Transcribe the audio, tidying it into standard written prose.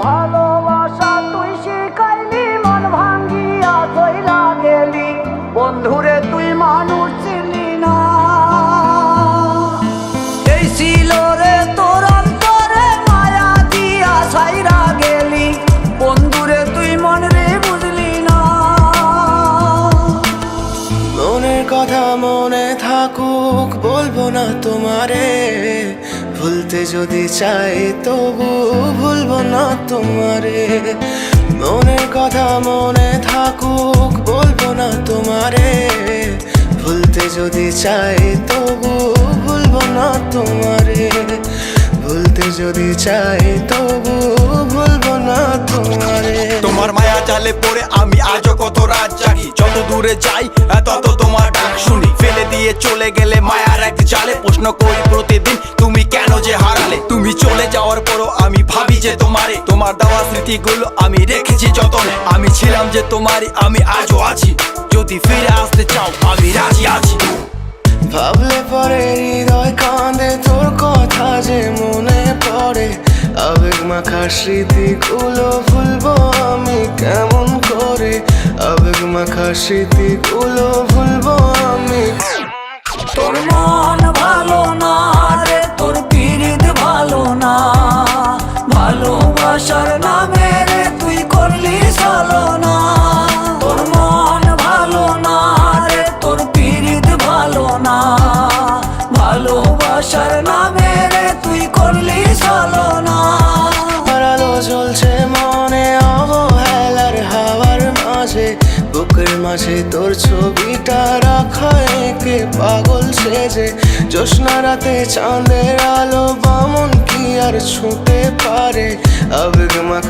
ভালোবাসা তুই শিখাইলি, মন ভাঙ্গিয়া চইলা গেলি, বন্ধুরে তুই মানুষ ছিলি না। এই ছিল রে তোর অন্তরে মায়া দিয়া ছাইরা গেলি, বন্ধুরে তুই মন রে বুঝলি না। মনের কথা মনে থাকুক, বলবো না তোমারে, ভুলতে যদি চাই তবু ভুলবো না তোমারে। মনের কথা মনে থাকুক, বলবো না তোমারে, ভুলতে যদি চাই তবু ভুলবো না তোমারে। ভুলতে যদি চাই তবু ভুলবো না তোমারে। তোমার মায়া জালে পড়ে আমি আজও কত রাত জাগি, যত দূরে যাই তত তোমার ডাক শুনি। ফেলে দিয়ে চলে গেলে মায়ার এক জালে, প্রশ্ন করি প্রতিদিন তুমি কেন যে হারালে। তুমি চলে যাওয়ার পরও আমি ভাবি যে তোমারে, তোমার দেওয়া স্মৃতিগুলো আমি রেখেছি যতনে। আমি ছিলাম যে তোমারই, আমি আজও আছি, যদি ফিরে আসতে চাও আমি রাজি আছি। ভাবলে পরে হৃদয় কাঁদে, তোর কথা যে মনে পড়ে, আবেগ মাখা স্মৃতিগুলো ভুলবো আমি কেমন করে। আবেগ মাখা স্মৃতিগুলো ভুলবো আমি। তোর মন ভালো না রে, তোর পীড়িত ভালো না, ভালোবাসার নামে রে তুই করলি ছলনা। তোর মন ভালো না রে, তোর পীড়িত ভালো না, ভালোবাসার নামে রে তুই করলি ছলনা। আলো জ্বলছে মনে অবহেলার হাওয়ার মাঝে, বুকের মাঝে তোর ছবিটা রাখা একে পাগল সেজে। জ্যোৎস্না রাতে চাঁদের আলো বামন কি আর ছুঁতে পারে, আবেগ মাখা